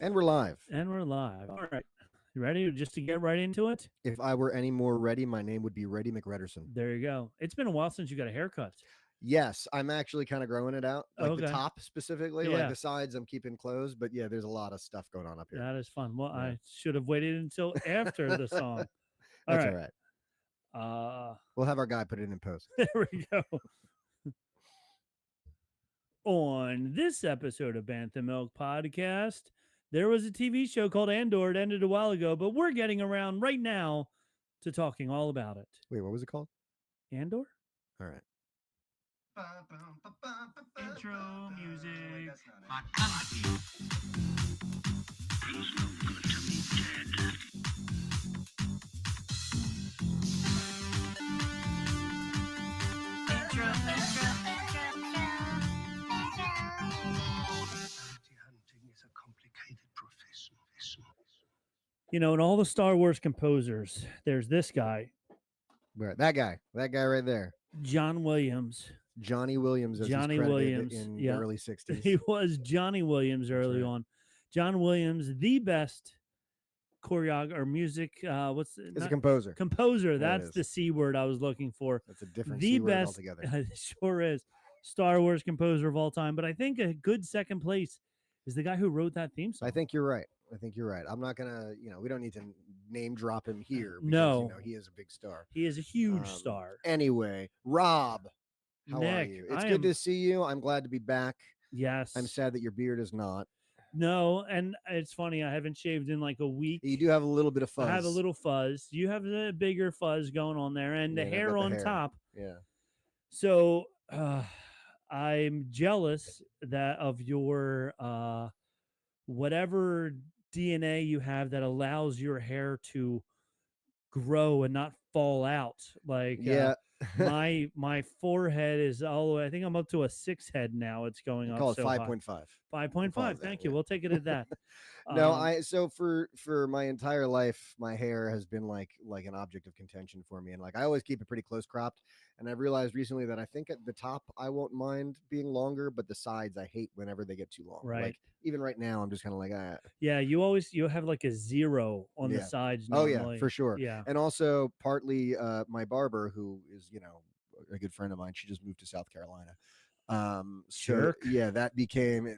And we're live. And we're live. All right. You ready just to get right into it? If I were any more ready, my name would be Ready McRedderson. There you go. It's been a while since you got a haircut. Yes, I'm actually kind of growing it out, like the Okay. top specifically, like Yeah. the sides I'm keeping closed. But yeah, there's a lot of stuff going on up here. That is fun. Well, Yeah. I should have waited until after the song. All That's right. all right. We'll have our guy put it in post. There we go. On this episode of Bantha Milk Podcast, there was a TV show called ANDOR. It ended a while ago, but we're getting around right now to talking all about it. Wait, what was it called? ANDOR? All right. Intro music. My country feels no good to me dead. Bounty hunting is a complicated profession. You know, in all the Star Wars composers, there's this guy, Right. That guy right there. John Williams. Johnny Williams. As Johnny he's credited Williams, in yeah. the early 60s. He was Johnny Williams early right. on. John Williams, the best choreographer or music. It's a composer. Composer. Yeah, That's the C word I was looking for. That's a different The C word best, altogether. it sure is, Star Wars composer of all time. But I think a good second place is the guy who wrote that theme song. I think you're right. I'm not gonna, we don't need to name drop him here. Because, No. he is a big star. He is a huge star. Anyway, Rob, how are Nick, you? It's good to see you. I'm glad to be back. Yes. I'm sad that your beard is not. No, and it's funny. I haven't shaved in like a week. You do have a little bit of fuzz. I have a little fuzz. You have a bigger fuzz going on there, and the hair on top. Yeah. So I'm jealous that of your whatever DNA you have that allows your hair to grow and not fall out. Like my forehead is all the way. I think I'm up to a 6 head now. It's going up. Call it so 5.5. 5.5. Thank you. We'll take it at that. No, so for my entire life, my hair has been like an object of contention for me, and like I always keep it pretty close cropped. And I've realized recently that I think at the top I won't mind being longer, but the sides I hate whenever they get too long. Right. Like even right now, I'm just kind of like, Yeah, you have like a 0 on the sides normally. Oh yeah, for sure. Yeah. And also partly my barber, who is a good friend of mine, she just moved to South Carolina. Jerk. Yeah, that became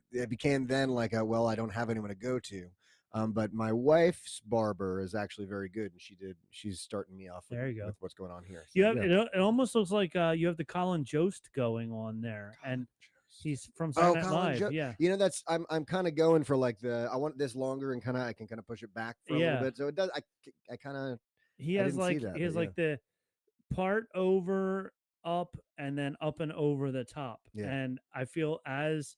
then like I don't have anyone to go to. But my wife's barber is actually very good, and she's starting me off there you go. with what's going on here. So, you have it almost looks like you have the Colin Jost going on there, and he's from Saturday Night Live. Yeah, that's I'm kind of going for like I want this longer, and I can kind of push it back for a little bit. So it does. I kind of he has like the part over, up, and then up and over the top. Yeah. And I feel as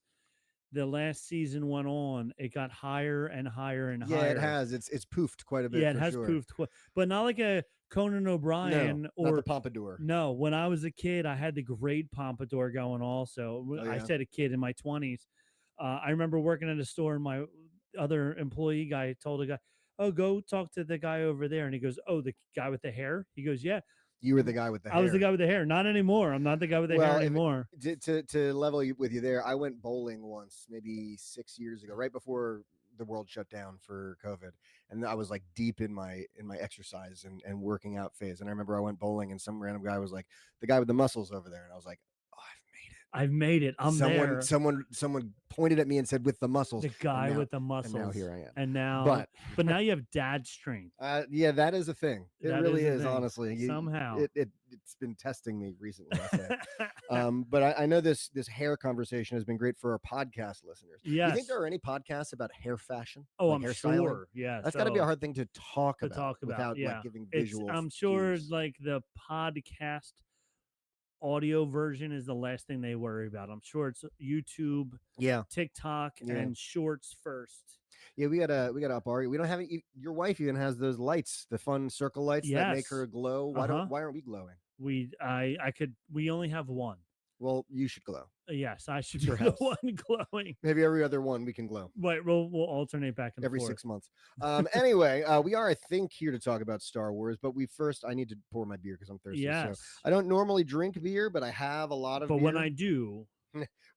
the last season went on, it got higher and higher and higher. Yeah, it has. It's poofed quite a bit. Yeah, it has poofed, but not like a Conan O'Brien or not the pompadour. No, when I was a kid, I had the great pompadour going. Also, I said a kid in my 20s. I remember working at a store, and my other employee guy told a guy, "Oh, go talk to the guy over there." And he goes, "Oh, the guy with the hair?" He goes, "Yeah." You were the guy with the hair. I was the guy with the hair. Not anymore. I'm not the guy with the hair anymore. To level with you there, I went bowling once, maybe 6 years ago, right before the world shut down for COVID. And I was like deep in my exercise and working out phase. And I remember I went bowling, and some random guy was like, "The guy with the muscles over there." And I was like, "Oh, I've made it. I'm there." Someone pointed at me and said, "With the muscles." The guy with the muscles. And now here I am. And now, but now you have dad strength. Yeah, that is a thing. It really is, honestly. Somehow it's been testing me recently, I say. But I know this hair conversation has been great for our podcast listeners. Yes. Do you think there are any podcasts about hair fashion? Oh, like I'm hair sure. Styling? Yeah, that's got to be a hard thing to talk about without yeah. like giving visual. I'm sure cues. like the podcast audio version is the last thing they worry about. I'm sure it's YouTube, TikTok, and Shorts first. Yeah, we gotta up our. We don't have it. Your wife even has those lights, the fun circle lights that make her glow. Why aren't we glowing? We only have one. Well, you should glow. Yes, I should be the one glowing. Maybe every other one we can glow. Right, we'll alternate back and every forth. 6 months. Anyway, we are, I think, here to talk about Star Wars, but I need to pour my beer because I'm thirsty. Yes. So I don't normally drink beer, but I have a lot of beer. But when I do,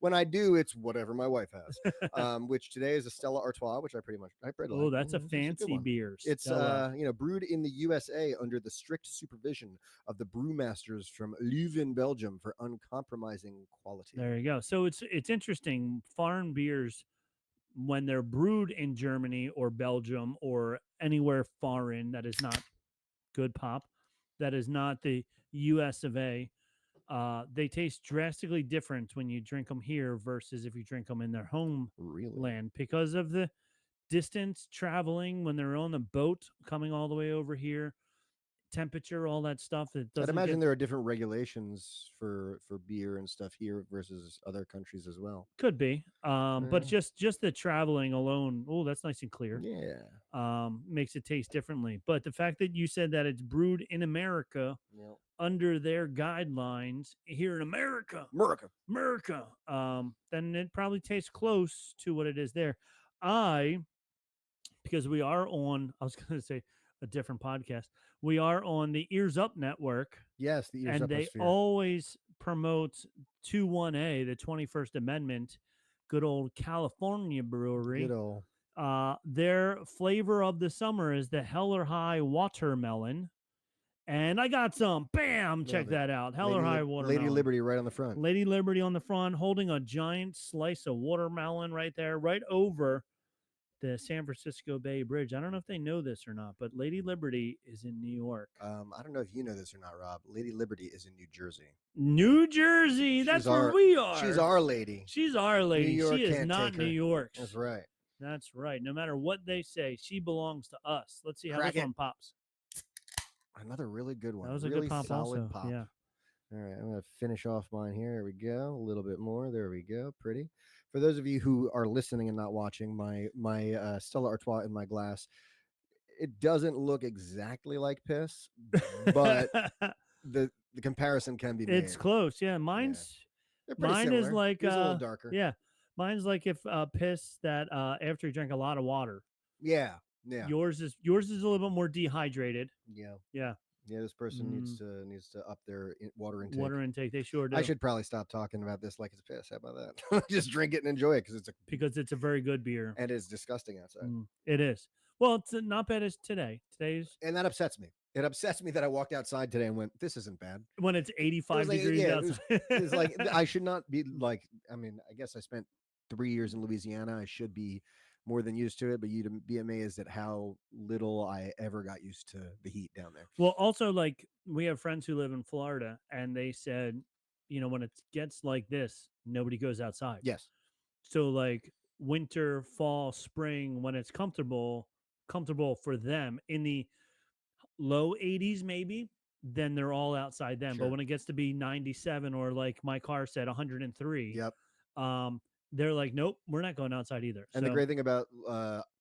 When I do, it's whatever my wife has. Which today is a Stella Artois, which I pretty like. Oh, that's a It's good fancy one. beer. It's Stella. brewed in the USA under the strict supervision of the brewmasters from Leuven, Belgium, for uncompromising quality. There you go. So it's interesting. Foreign beers, when they're brewed in Germany or Belgium or anywhere foreign that is not good pop, that is not the US of A, they taste drastically different when you drink them here versus if you drink them in their Really? homeland because of the distance traveling when they're on the boat coming all the way over here, temperature, all that stuff. It I'd doesn't imagine get there are different regulations for beer and stuff here versus other countries as well. could be, but Yeah. just the traveling alone. Oh, that's nice and clear. Yeah. Makes it taste differently. But the fact that you said that it's brewed in America Yep. under their guidelines here in America, America. America, then it probably tastes close to what it is there. I, because we are on, I was going to say a different podcast. We are on the Ears Up Network, Yes, the ears and up they sphere. always promote 21A, the 21st Amendment, good old California brewery. Good old. Their flavor of the summer is the Heller High watermelon. And I got some. Bam! Check Love it. that out. Heller High watermelon. Lady Liberty right on the front. Lady Liberty on the front, holding a giant slice of watermelon right there, right over the San Francisco Bay Bridge. I don't know if they know this or not, but Lady Liberty is in New York. I don't know if you know this or not, Rob. Lady Liberty is in New Jersey. New Jersey. That's where we are. She's our lady. She's our lady. New York She is can't not take New her. York's. That's right. That's right. No matter what they say, she belongs to us. Let's see how Crack this it. one pops. Another really good one. That was a really good pop solid also. pop. Yeah. All right, I'm going to finish off mine here. There we go. A little bit more. There we go. Pretty. For those of you who are listening and not watching, my Stella Artois in my glass, it doesn't look exactly like piss, but the comparison can be made. It's close. Yeah. Mine's They're pretty mine similar. is like Yours a little darker. Yeah. Mine's like if piss that after you drink a lot of water. Yeah. Yeah. Yours is a little bit more dehydrated. Yeah. Yeah. Yeah, this person needs to up their water intake. Water intake, they sure do. I should probably stop talking about this like it's piss. How about that? Just drink it and enjoy it because it's a very good beer. And it's disgusting outside. It is. Well, it's not bad as today. And that upsets me. It upsets me that I walked outside today and went, "This isn't bad." When it's 85 degrees outside. It's like I should not be like. I mean, I guess I spent 3 years in Louisiana. I should be more than used to it, but you'd be amazed at how little I ever got used to the heat down there. Well, also, like, we have friends who live in Florida, and they said, when it gets like this, nobody goes outside. Yes. So, like, winter, fall, spring, when it's comfortable for them in the low 80s, maybe, then they're all outside then. Sure. But when it gets to be 97 or, like my car said, 103, yep. They're like, nope, we're not going outside either. And the great thing about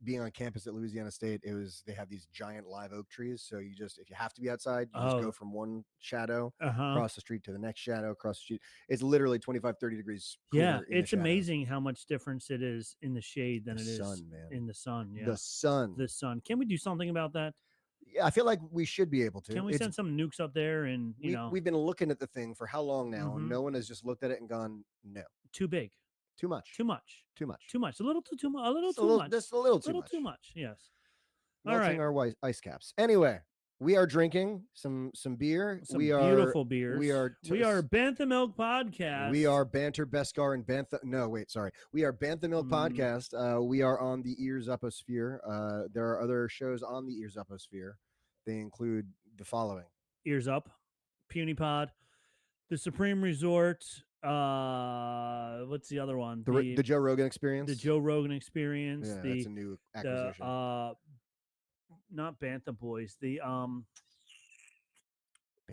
being on campus at Louisiana State is they have these giant live oak trees. So if you have to be outside, you just go from one shadow across the street to the next shadow across the street. It's literally 25, 30 degrees cooler. Yeah, it's amazing how much difference it is in the shade than it is in the sun. Yeah. The sun. Can we do something about that? Yeah, I feel like we should be able to. Can we send some nukes up there and, We've been looking at the thing for how long now, and no one has just looked at it and gone, no. Too big. Too much. Too much. Too much. Too much. A little too much. A little too much. Just a little too much. Too much. Yes. Melting our ice caps. Anyway, we are drinking some beer. Some beautiful beers. We are Bantha Milk Podcast. We are Banter, Beskar, and Bantha. No, wait, sorry. We are Bantha Milk Podcast. We are on the Ears Uposphere. There are other shows on the Ears Uposphere. They include the following: Ears Up, Puny Pod, The Supreme Resort. What's the other one? The Joe Rogan Experience. The Joe Rogan Experience. Yeah, that's a new acquisition. Not Bantha Boys. The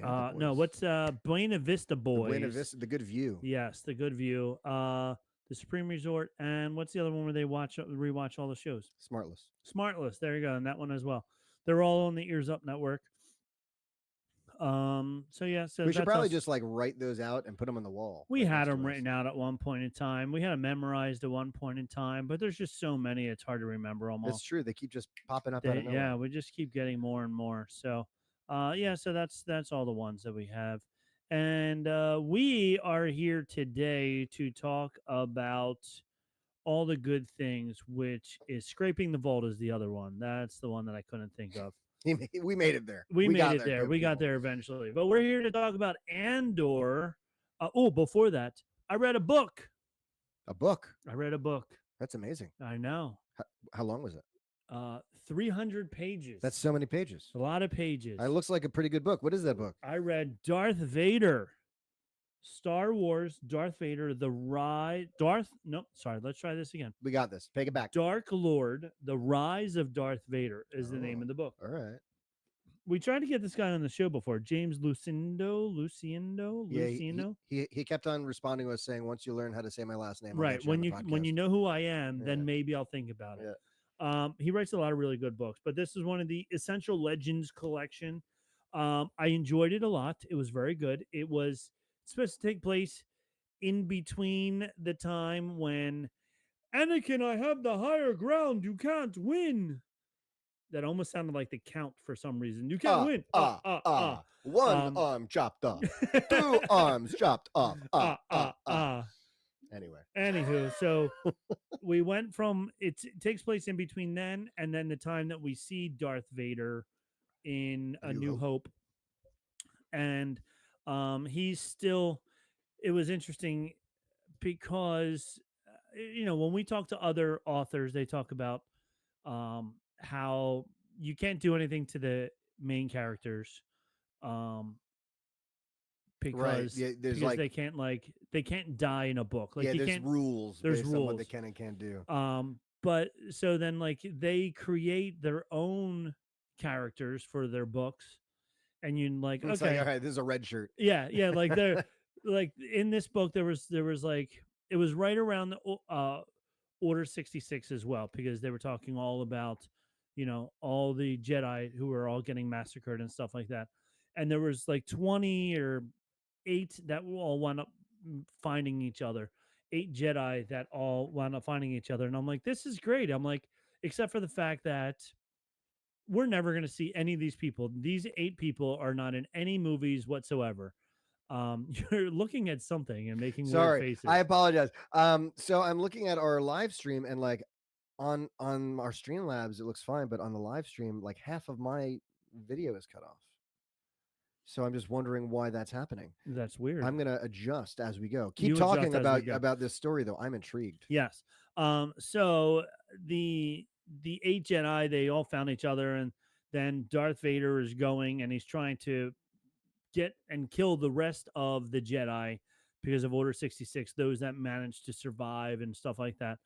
no, what's Buena Vista Boys? Buena Vista, The Good View. Yes, The Good View. The Supreme Resort, and what's the other one where they rewatch all the shows? Smartless. There you go, and that one as well. They're all on the Ears Up Network. So we should probably just like write those out and put them on the wall. We had them written out at one point in time. We had them memorized at one point in time, but there's just so many, it's hard to remember them all. It's true. They keep just popping up out of nowhere. Yeah, we just keep getting more and more. So, so that's all the ones that we have. And we are here today to talk about all the good things, which is Scraping the Vault is the other one. That's the one that I couldn't think of. We made it there. We made got it there. good We got people. there eventually. But we're here to talk about Andor. Before that, I read a book. A book. I read a book. That's amazing. I know. How long was it? 300 pages. That's so many pages. A lot of pages. It looks like a pretty good book. What is that book? I read Darth Vader. Star Wars, Darth Vader, let's try this again. We got this. Take it back. Dark Lord, The Rise of Darth Vader is the name of the book. All right. We tried to get this guy on the show before, James Lucindo. Yeah, he kept on responding to us saying, once you learn how to say my last name, right. When you know who I am, then maybe I'll think about it. He writes a lot of really good books, but this is one of the Essential Legends collection. I enjoyed it a lot. It was very good. It was supposed to take place in between the time when Anakin, I have the higher ground. You can't win. That almost sounded like the Count for some reason. You can't win. One arm chopped off. 2 arms chopped off. Anyway. Anywho, so we went from it takes place in between then and then the time that we see Darth Vader in A New Hope. And he's still, it was interesting because when we talk to other authors, they talk about how you can't do anything to the main characters because they can't die in a book. Like there's rules. There's rules on what they can and can't do. But so then they create their own characters for their books, and you're like, it's okay, all right, this is a red shirt. Yeah, like they're like in this book there was like it was right around the Order 66 as well, because they were talking all about all the Jedi who were all getting massacred and stuff like that, and there was like 20 or 8 that all wound up finding each other. 8 Jedi that all wound up finding each other, and I'm like, this is great. I'm like, except for the fact that we're never going to see any of these people. These 8 people are not in any movies whatsoever. You're looking at something and making weird faces. I apologize. So I'm looking at our live stream, and like on our Streamlabs, it looks fine, but on the live stream, like half of my video is cut off. So I'm just wondering why that's happening. That's weird. I'm gonna adjust as we go. Keep talking about this story though. I'm intrigued. Yes. So the 8 Jedi, they all found each other, and then Darth Vader is going and he's trying to get and kill the rest of the Jedi because of Order 66, those that managed to survive and stuff like that.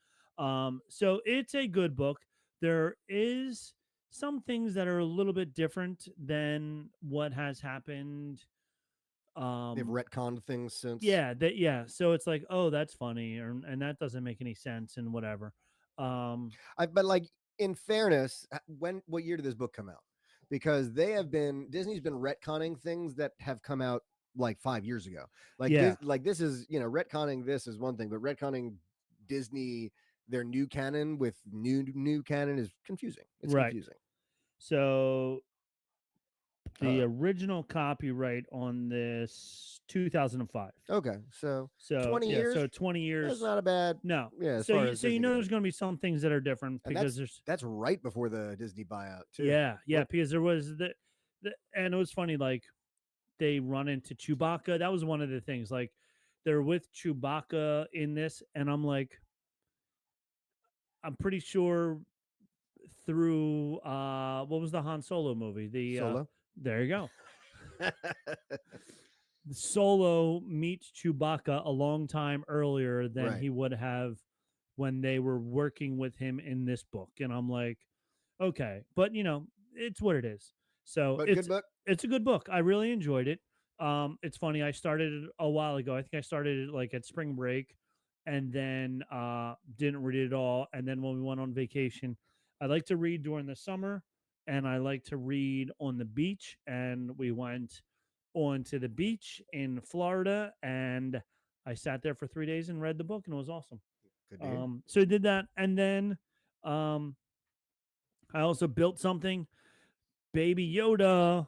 So it's a good book. There is some things that are a little bit different than what has happened. They've retconned things since. So it's like, oh, that's funny, and that doesn't make any sense and whatever. But like, in fairness, what year did this book come out? Because Disney's been retconning things that have come out like 5 years ago. This is, retconning this is one thing, but retconning Disney, their new canon with new canon is confusing. It's confusing. So the original copyright on this 2005. Okay, so 20 years. So 20 years. That's not a bad. No. Yeah. So there's going to be some things that are different because that's right before the Disney buyout too. Yeah, because there was and it was funny, like they run into Chewbacca. That was one of the things. Like they're with Chewbacca in this, and I'm like, I'm pretty sure through what was the Han Solo movie? The Solo. There you go. Solo meets Chewbacca a long time earlier than he would have when they were working with him in this book, and I'm like, okay, but it's what it is. So good book. It's a good book. I really enjoyed it. It's funny. I started it a while ago. I think I started it like at spring break, and then didn't read it all. And then when we went on vacation, I like to read during the summer, and I like to read on the beach. And we went onto the beach in Florida, and I sat there for 3 days and read the book, and it was awesome. Good. So I did that, and then I also built something. Baby Yoda,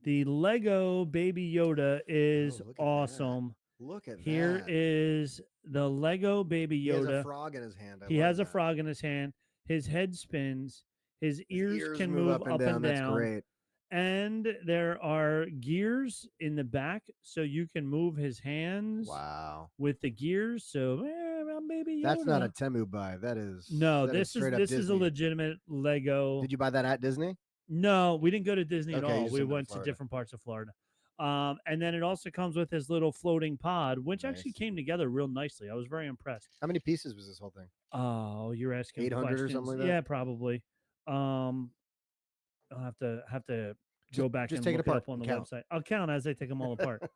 The Lego Baby Yoda is look at that. awesome. Look at Here that. is the Lego Baby He has a Yoda. frog in his hand. I He love has a that. frog in his hand. His head spins. His ears can move move up and down. That's great. And there are gears in the back, so you can move his hands Wow. with the gears. So, Baby Yoda. That's not a Temu buy. That is No, that is straight up this Disney. is a legitimate Lego. Did you buy that at Disney? No, we didn't go to Disney at Okay, you all. just We went to went to Florida. different parts of Florida. And then it also comes with his little floating pod, which actually Nice. came together real nicely. I was very impressed. How many pieces was this whole thing? Oh, you're asking 800 or questions. something like that? Yeah, probably. I'll have to go back just and take it look it apart up on the and count. website. I'll count as I take them all apart.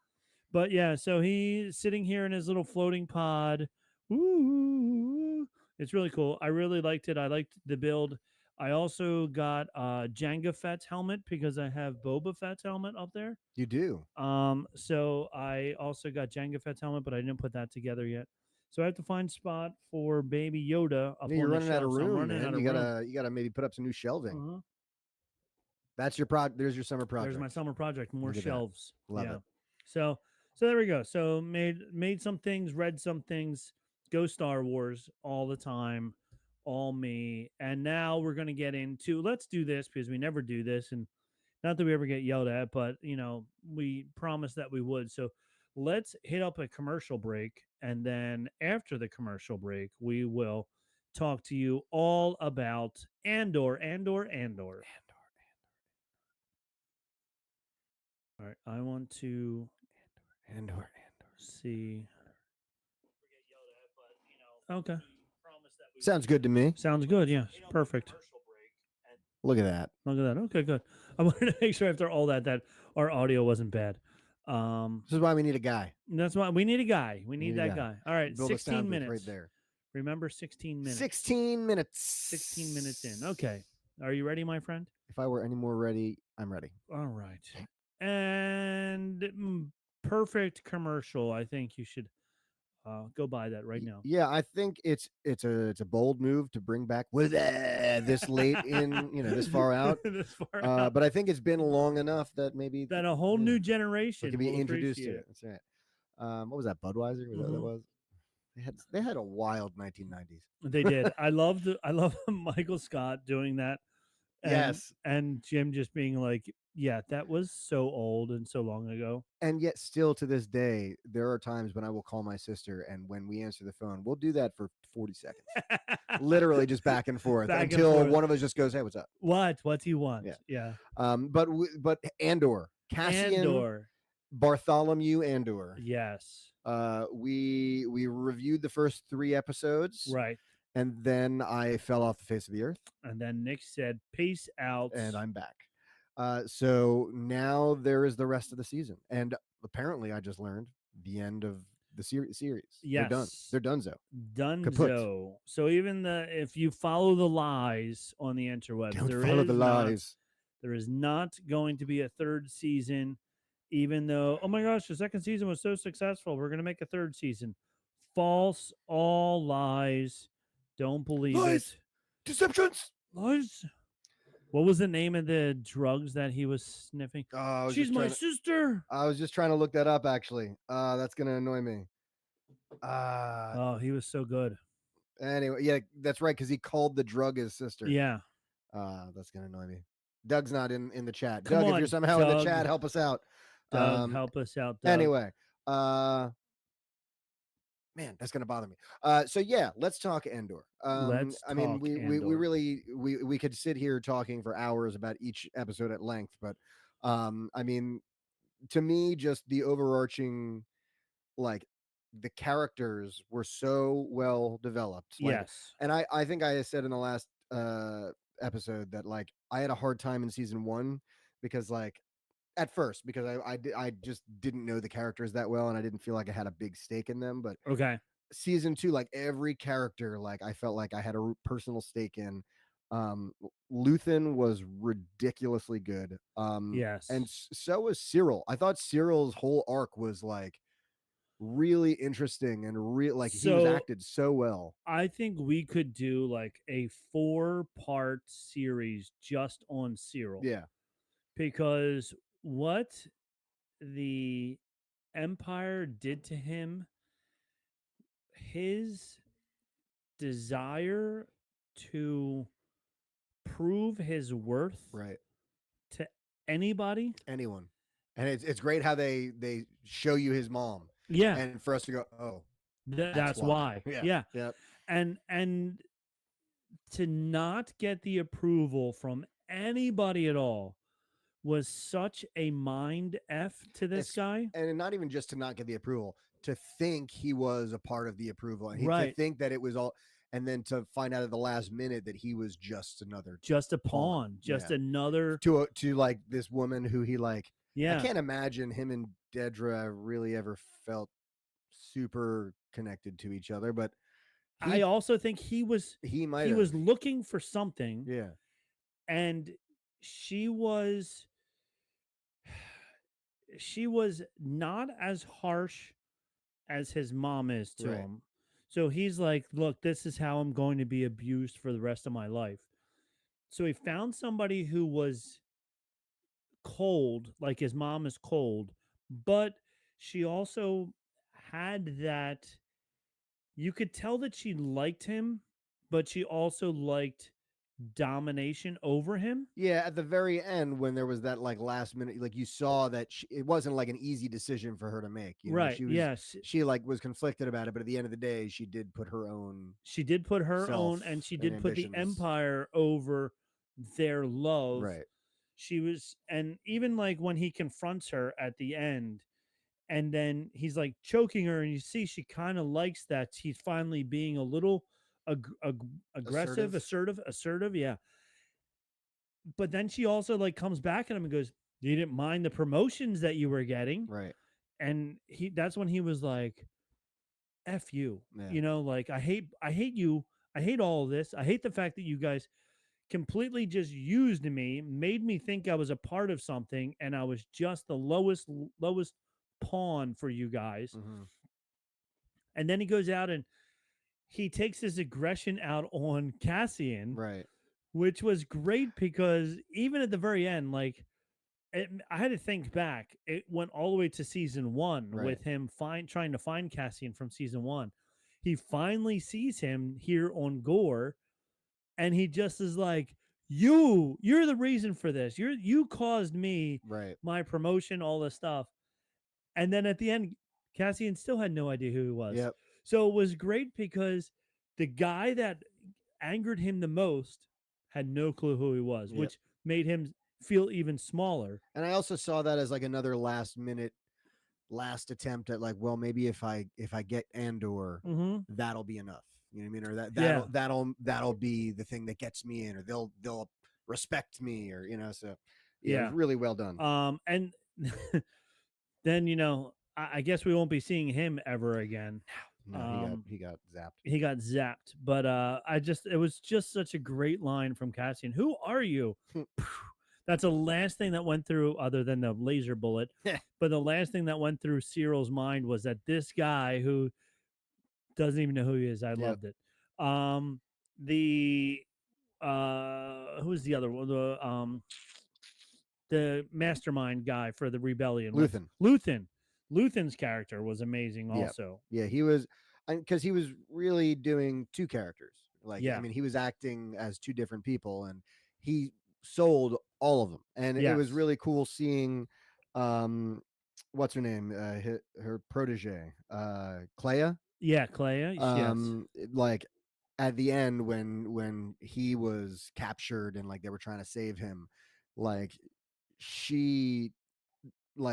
But yeah, so he's sitting here in his little floating pod. Ooh, it's really cool. I really liked it. I liked the build. I also got Jango Fett's helmet because I have Boba Fett's helmet up there. You do. So I also got Jango Fett's helmet, but I didn't put that together yet. So I have to find spot for Baby Yoda up You're on the running out of shelf. So I'm room, running man. out of You room. gotta maybe put up some new shelving. Uh-huh. That's your There's your summer project. There's my summer project. More Look at that. shelves. Love yeah. it. So there we go. So made some things, read some things. Go Star Wars all the time, all me. And now we're gonna get into. Let's do this because we never do this, and not that we ever get yelled at, but we promised that we would. So let's hit up a commercial break, and then after the commercial break, we will talk to you all about Andor. All right, I want to Andor. see. Okay. Sounds good to me. Sounds good. Yes. Perfect. Look at that. Look at that. Okay, good. I wanted to make sure after all that our audio wasn't bad. This is why we need a guy. That's why we need a guy. We need that guy. All right, Build 16 minutes right there. Remember 16 minutes. 16 minutes. 16 minutes in. Okay. Are you ready, my friend? If I were any more ready, I'm ready. All right. And perfect commercial. I think you should go buy that right now. Yeah, I think it's a bold move to bring back this late in, this far out. But I think it's been long enough that maybe that a whole new generation can be introduced to it. That's right. What was that? Budweiser? Was that was? They had a wild 1990s. They did. I love Michael Scott doing that. Yes. And Jim just being like, yeah, that was so old and so long ago. And yet still to this day, there are times when I will call my sister, and when we answer the phone, we'll do that for 40 seconds. Literally just back and forth until one of us just goes, hey, what's up? What do you want? Yeah. But Andor. Cassian Bartholomew Andor. Yes. We reviewed the first 3 episodes. Right. And then I fell off the face of the earth. And then Nick said, peace out. And I'm back. So now there is the rest of the season. And apparently I just learned the end of the series. Yes. They're donezo. Donezo. Kaput. So even if you follow the lies on the interwebs, there is not going to be a 3rd season, even though, oh my gosh, the 2nd season was so successful. We're going to make a 3rd season. False, all lies. Don't believe it. Deceptions. Lies. What was the name of the drugs that he was sniffing? She's my sister. I was just trying to look that up, actually. That's going to annoy me. He was so good. Anyway, yeah, that's right, because he called the drug his sister. Yeah. That's going to annoy me. Doug's not in the chat. Come Doug, on, if you're somehow in the chat, help us out. Doug, help us out, Doug. Anyway, man, that's gonna bother me. So yeah, let's talk Andor. We could sit here talking for hours about each episode at length, but to me, just the overarching, like, the characters were so well developed. Yes. And I think I said in the last episode that, like, I had a hard time in season 1 because, like, at first, because I just didn't know the characters that well, and I didn't feel like I had a big stake in them. But okay, season 2, like, every character, like, I felt like I had a personal stake in. Luthen was ridiculously good. Yes, and so was Cyril. I thought Cyril's whole arc was, like, really interesting and he was acted so well. I think we could do like a 4-part series just on Cyril. Yeah. Because what the Empire did to him, his desire to prove his worth Right. to anybody. Anyone. And it's great how they show you his mom, Yeah, and for us to go, oh, that's that's why. why. Yeah. Yeah, Yep. and to not get the approval from anybody at all was such a mind f to this It's, guy. and not even just to not get the approval, to think he was a part of the approval, and to Right, think that it was all, and then to find out at the last minute that he was just another just a pawn. pawn, just Yeah. another. To like this woman who he like. I Yeah, can't imagine him and Dedra really ever felt super connected to each other, but I he also think might he have. was looking for something, Yeah. and she was she was not as harsh as his mom is to Right. him. So he's like, look, this is how I'm going to be abused for the rest of my life. So he found somebody who was cold, like his mom is cold, but she also had that, you could tell that she liked him, but she also liked domination over him. Yeah, at the very end when there was that like last minute, like you saw that it wasn't like an easy decision for her to make. Right. She was Yes. she like was conflicted about it, but at the end of the day, she did put her own She did put her self own, and she and did put the ambitions. empire over their love. Right. She was, and even like when he confronts her at the end, and then he's like choking her, and you see she kind of likes that he's finally being a little aggressive, assertive. Yeah. But then she also like comes back at him and goes, "You didn't mind the promotions that you were getting," Right. and that's when he was like, "F you," Yeah. like I hate you, I hate all of this, I hate the fact that you guys completely just used me, made me think I was a part of something, and I was just the lowest pawn for you guys. Hmm. And then he goes out and he takes his aggression out on Cassian, Right. which was great because even at the very end, like I had to think back. It went all the way to season one Right. with him trying to find Cassian from season one. He finally sees him here on Gore, and he just is like, you're the reason for this. You caused me Right. my promotion, all this stuff. And then at the end, Cassian still had no idea who he was. Yep. So it was great because the guy that angered him the most had no clue who he was, Yep. which made him feel even smaller. And I also saw that as like another last attempt at like, well, maybe if I get Andor, Mm-hmm. that'll be enough. You know what I mean? Or Yeah. that'll be the thing that gets me in, or they'll respect me, or so yeah, it was Yeah. really well done. And then I guess we won't be seeing him ever again. No, he got zapped. He got zapped, but it was just such a great line from Cassian. Who are you? That's the last thing that went through, other than the laser bullet. But the last thing that went through Cyril's mind was that this guy who doesn't even know who he is. I Yep. loved it. The who's the other one? The mastermind guy for the rebellion. Luthen's character was amazing Yep. also. Yeah, he was, because he was really doing two characters. Like, Yeah. I mean, he was acting as two different people, and he sold all of them. And it was Yes. really cool seeing, what's her name? Her protege, Clea. Yeah, Clea. Yes. Like at the end when he was captured and like they were trying to save him, like she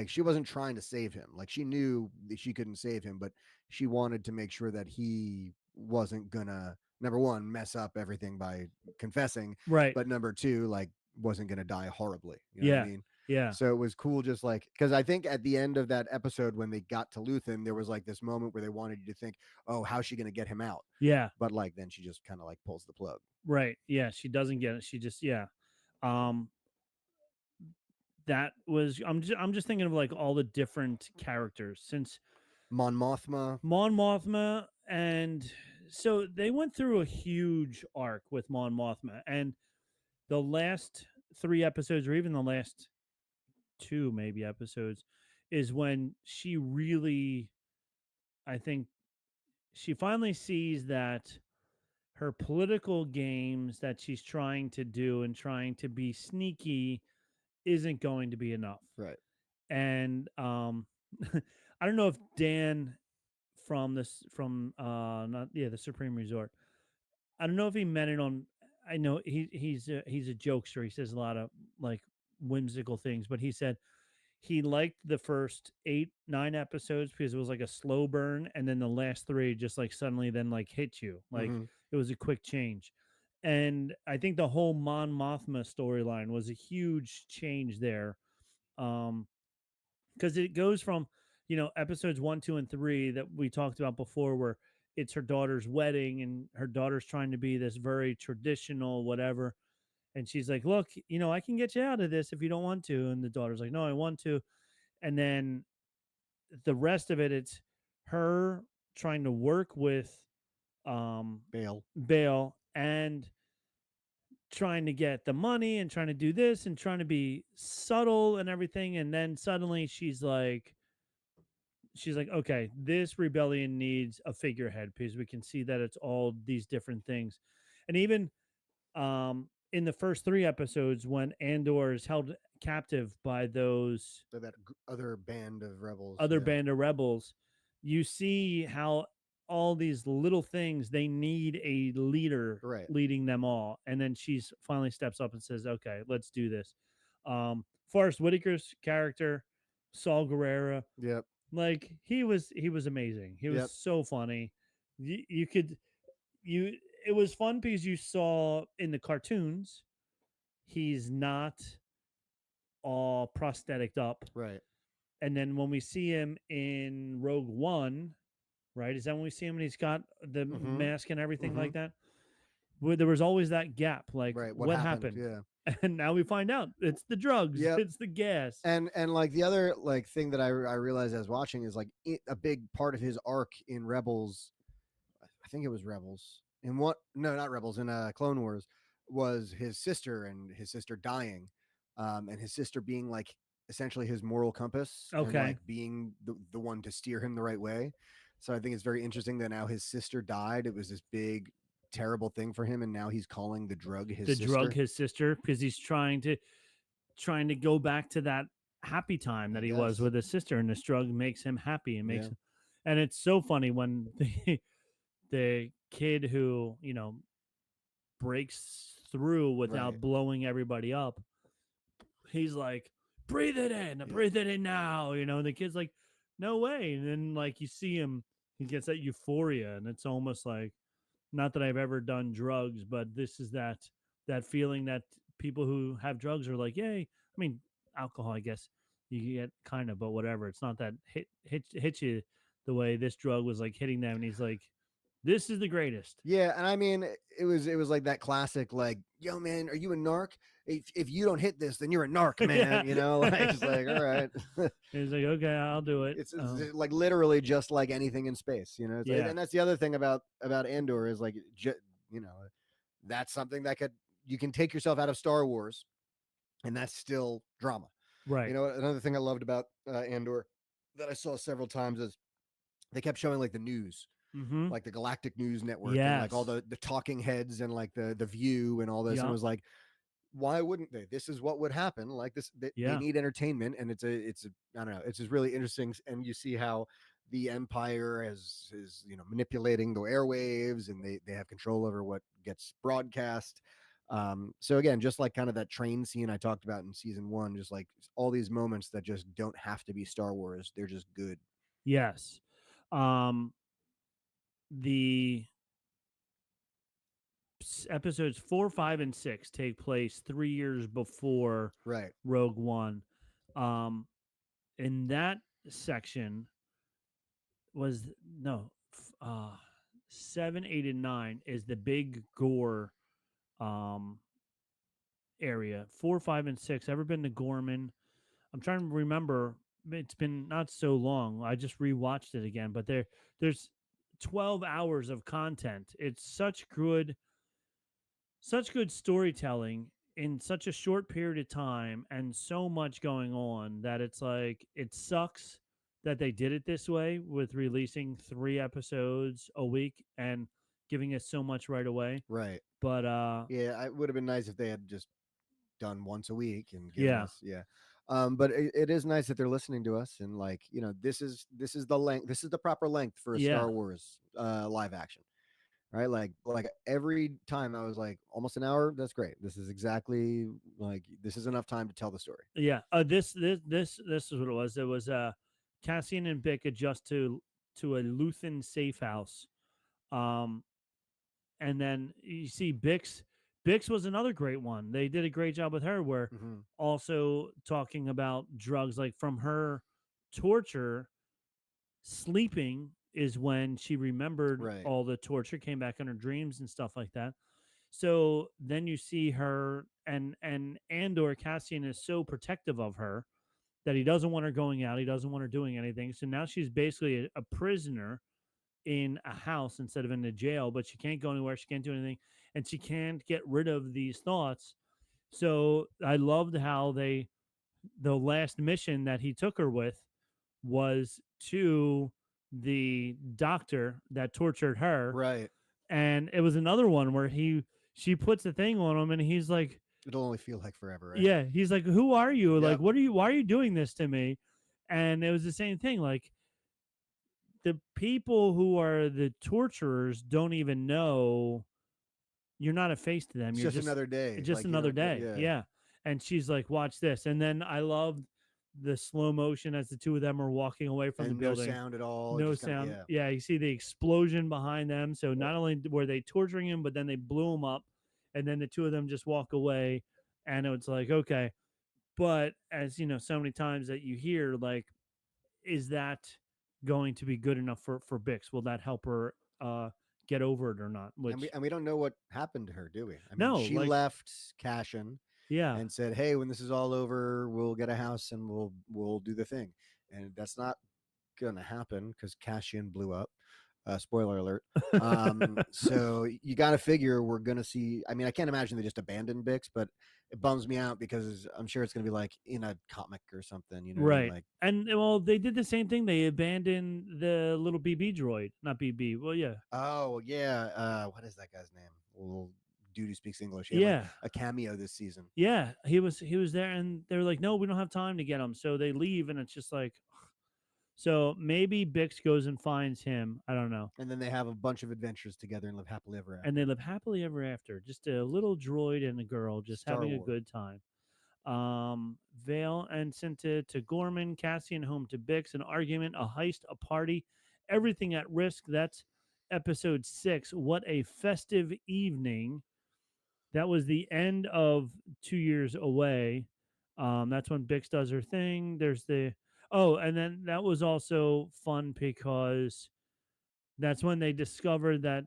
she wasn't trying to save him. Like she knew that she couldn't save him, but she wanted to make sure that he wasn't gonna, number one, mess up everything by confessing, Right. but number two, like wasn't gonna die horribly. You know Yeah. what I mean? Yeah. So it was cool, just like, because I think at the end of that episode when they got to Luthen, there was like this moment where they wanted you to think, oh, how's she gonna get him out? Yeah. But like then she just kind of like pulls the plug. Right. Yeah. She doesn't get it. She just that was I'm just thinking of like all the different characters since Mon Mothma. Mon Mothma, and so they went through a huge arc with Mon Mothma, and the last 3 episodes, or even the last two maybe episodes, is when she really, I think, she finally sees that her political games that she's trying to do and trying to be sneaky isn't going to be enough. Right. And I don't know if Dan from this from not yeah the Supreme Resort. I don't know if he meant it on. I know he's a jokester. He says a lot of like whimsical things, but he said he liked the first 8 9 episodes because it was like a slow burn, and then the last three just like suddenly then like hit you like Mm-hmm. it was a quick change. And I think the whole Mon Mothma storyline was a huge change there. Um, because it goes from episodes 1 2 and 3 that we talked about before where it's her daughter's wedding and her daughter's trying to be this very traditional whatever, and she's like, look, I can get you out of this if you don't want to, and the daughter's like, no, I want to. And then the rest of it, it's her trying to work with Bail. Bale and trying to get the money and trying to do this and trying to be subtle and everything, and then suddenly she's like, okay, this rebellion needs a figurehead because we can see that it's all these different things. And even in the first 3 episodes, when Andor is held captive by those So that other band of rebels. other Yeah. band of rebels, you see how all these little things they need a leader Right. leading them all. And then she's finally steps up and says, okay, let's do this. Forrest Whitaker's character, Saul Guerrero, Yep. like he was amazing. He was Yep. so funny. You could you it was fun because you saw in the cartoons he's not all prosthetic up. Right. And then when we see him in Rogue One, right? Is that when we see him and he's got the Mm-hmm. mask and everything Mm-hmm. like that? Where there was always that gap, like Right. what happened? Yeah. And now we find out it's the drugs, Yep. it's the gas. And like the other like thing that I realized as watching is like a big part of his arc in Rebels. I think it was Rebels. In what? No, not Rebels. In Clone Wars, was his sister and his sister dying, and his sister being like essentially his moral compass and Okay. like being the one to steer him the right way. So I think it's very interesting that now his sister died. It was this big terrible thing for him, and now he's calling the drug his The sister. drug his sister because he's trying to go back to that happy time that he was Yes. with his sister, and this drug makes him happy and makes Yeah. him, and it's so funny when the kid who breaks through without Right. blowing everybody up, he's like, breathe it in, Yeah. breathe it in now, and the kid's like, no way. And then like you see him, he gets that euphoria, and it's almost like, not that I've ever done drugs, but this is that feeling that people who have drugs are like, yay. I mean, alcohol, I guess you get kind of, but whatever. It's not that hits you the way this drug was like hitting them, and he's like, this is the greatest. Yeah, and I mean, it was like that classic, like, yo, man, are you a narc? If you don't hit this, then you're a narc, man. Yeah. Like it's like, all right. He's like, okay, I'll do it. It's like literally just like anything in space, It's like, Yeah. and that's the other thing about Andor is like, that's something that you can take yourself out of Star Wars, and that's still drama. Right. Another thing I loved about Andor that I saw several times is they kept showing like the news. Mm-hmm. Like the Galactic News Network and like all Yes. the talking heads and like the View and all this, and Yeah. it was like, why wouldn't they? This is what would happen. Like this, they Yeah. need entertainment, and it's a I don't know, it's just really interesting. And you see how the Empire is manipulating the airwaves, and they have control over what gets broadcast. So again, just like kind of that train scene I talked about in season 1, just like all these moments that just don't have to be Star Wars, they're just good. Yes. The episodes 4, 5, and 6 take place 3 years before Right. Rogue One. In that section was no 7, 8, and 9 is the big gore area. 4, 5, and 6. Ever been to Gorman? I'm trying to remember. It's been not so long. I just rewatched it again, but there's 12 hours of content. It's such good storytelling. in such a short period of time and so much going on that it's like it sucks that they did it this way with releasing 3 episodes a week and giving us so much right away. Right. But Yeah, it would have been nice if they had just done once a week and given yeah, us, yeah. But it is nice that they're listening to us, and like, this is the length, this is the proper length for a yeah, Star Wars live action, right? Like every time I was like, almost an hour, that's great. This is exactly, like, this is enough time to tell the story. yeah. This is what it was. It was Cassian and Bick adjust to a Luthen safe house. Um, and then you see Bix was another great one. They did a great job with her, where Hmm. also talking about drugs, like from her torture. Sleeping is when she remembered Right. all the torture, came back in her dreams and stuff like that. So then you see her, and Andor Cassian is so protective of her that he doesn't want her going out, he doesn't want her doing anything. So now she's basically a prisoner in a house instead of in a jail, but she can't go anywhere, she can't do anything, and she can't get rid of these thoughts. So I loved how the last mission that he took her with was to the doctor that tortured her. Right. And it was another one where she puts the thing on him and he's like, It'll only feel like forever, right? yeah, he's like, who are you? Like, Yep. why are you doing this to me? And it was the same thing. Like, the people who are the torturers don't even know you're not a face to them. It's You're just another day. just Like, another day. yeah. Yeah. And she's like, watch this. And then I loved the slow motion as the two of them are walking away from the And no building. sound at all. No Just kind of, sound. yeah. Yeah, you see the explosion behind them. So not only were they torturing him, but then they blew him up, and then the two of them just walk away, and it's like, okay. But as you know, so many times that you hear, like, is that going to be good enough for Bix? Will that help her get over it or not? And we Which and we don't know what happened to her, do we? I mean, no, she like, left Cashin yeah, and said, "Hey, when this is all over, we'll get a house and we'll do the thing." And that's not gonna happen because Cashin blew up. Spoiler alert. So you got to figure we're gonna see. I mean, I can't imagine they just abandoned Bix, but it bums me out because I'm sure it's gonna be like in a comic or something. You know what I mean? right. Like, And well, they did the same thing. They abandoned the little BB droid, not BB. Well, yeah, oh yeah, what is that guy's name? Little dude who speaks English. He had like yeah. a cameo this season. Yeah, he was there, and they were like, "No, we don't have time to get him." So they leave, and it's just like, so maybe Bix goes and finds him. I don't know, And then they have a bunch of adventures together and live happily ever and after. they live happily ever after. Just a little droid and a girl, just Star having a Wars. good time. Vale and sent to Gorman, Cassian home to Bix, an argument, a heist, a party, everything at risk. That's episode 6. What a festive evening! That was the end of 2 years away. That's when Bix does her thing. There's the and then that was also fun because that's when they discovered that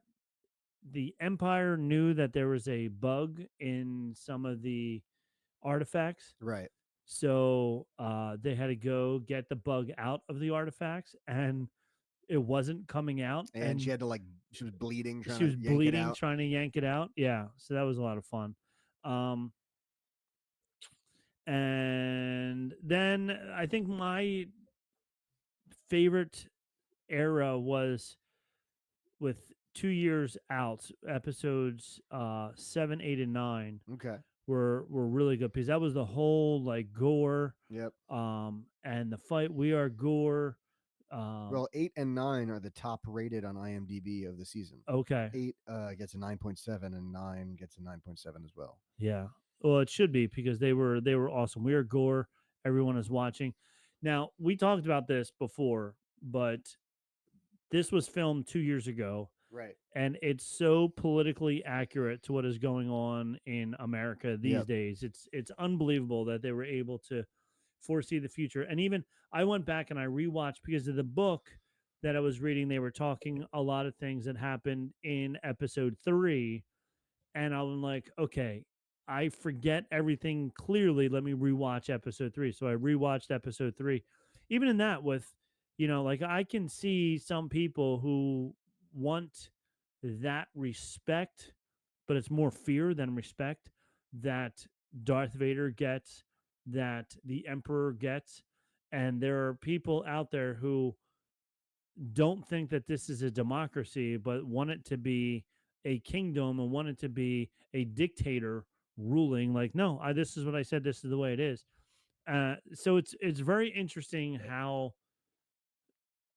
the Empire knew that there was a bug in some of the artifacts. Right. So they had to go get the bug out of the artifacts, and it wasn't coming out. And she had to, like, she was bleeding trying She to was yank it bleeding out. trying to yank it out. Yeah, so that was a lot of fun. Um, and then I think my favorite era was with 2 years out. Episodes 7, 8, and 9 Okay. were really good because that was the whole like gore, Yep. and the fight. We are gore. Well, 8 and 9 are the top rated on IMDb of the season. Okay. 8 gets a 9.7 and 9 gets a 9.7 as well. Yeah. Well, it should be because they were awesome. We are gore. Everyone is watching. Now, we talked about this before, but this was filmed 2 years ago, Right. and it's so politically accurate to what is going on in America these Yep. days. It's unbelievable that they were able to foresee the future. And even I went back and I rewatched because of the book that I was reading. They were talking a lot of things that happened in episode 3, and I'm like, okay, I forget everything clearly. Let me rewatch episode 3. So I rewatched episode 3. Even in that, with, like, I can see some people who want that respect, but it's more fear than respect, that Darth Vader gets, that the Emperor gets, and there are people out there who don't think that this is a democracy, but want it to be a kingdom and want it to be a dictator ruling. Like, no, this is what I said. This is the way it is. So it's very interesting how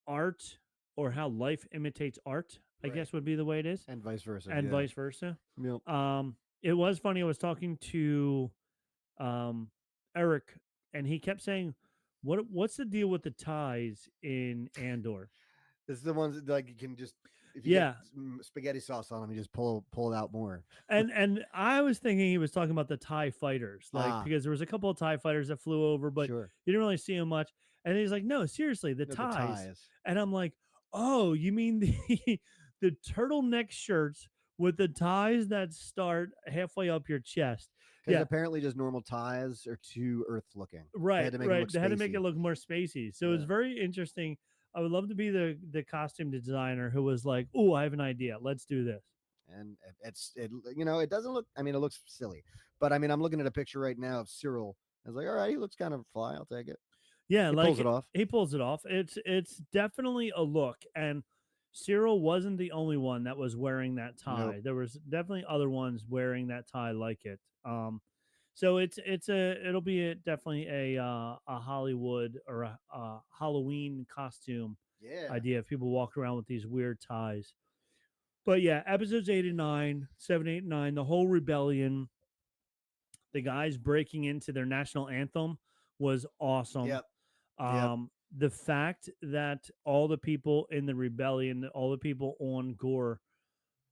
art or how life imitates art, I Right. guess would be the way it is, And vice versa. and Yeah. vice versa. Yep. It was funny. I was talking to um, Eric, and he kept saying, what's the deal with the ties in Andor?" This is the ones that, like, you can just, if you get Yeah, spaghetti sauce on them, you just pull it out more. and I was thinking he was talking about the TIE fighters, like, Ah, because there was a couple of TIE fighters that flew over, but sure. you didn't really see them much. And he's like, "No, seriously, the No, the ties." ties. And I'm like, "Oh, you mean the the turtleneck shirts with the ties that start halfway up your chest?" Because Yeah, apparently just normal ties are too earth looking. They had right, to make them right. look They had to make it spacey. look more spacey. So it's Yeah. very interesting. I would love to be the costume designer who was like, "Oh, I have an idea. Let's do this." And it doesn't look, I mean, it looks silly, but I mean, I'm looking at a picture right now of Cyril. I was like, all right, he looks kind of fly. I'll take it. Yeah, He pulls like it off. he pulls it off. It's definitely a look, and Cyril wasn't the only one that was wearing that Nope. tie. There was definitely other ones wearing that tie like it. So it'll be definitely a Hollywood or a Halloween costume Yeah. idea if people walk around with these weird ties. But yeah, episodes 8 and 9, 7, 8, and 9, the whole rebellion, the guys breaking into their national anthem was awesome. Yep. Yep. The fact that all the people in the rebellion, all the people on Gore,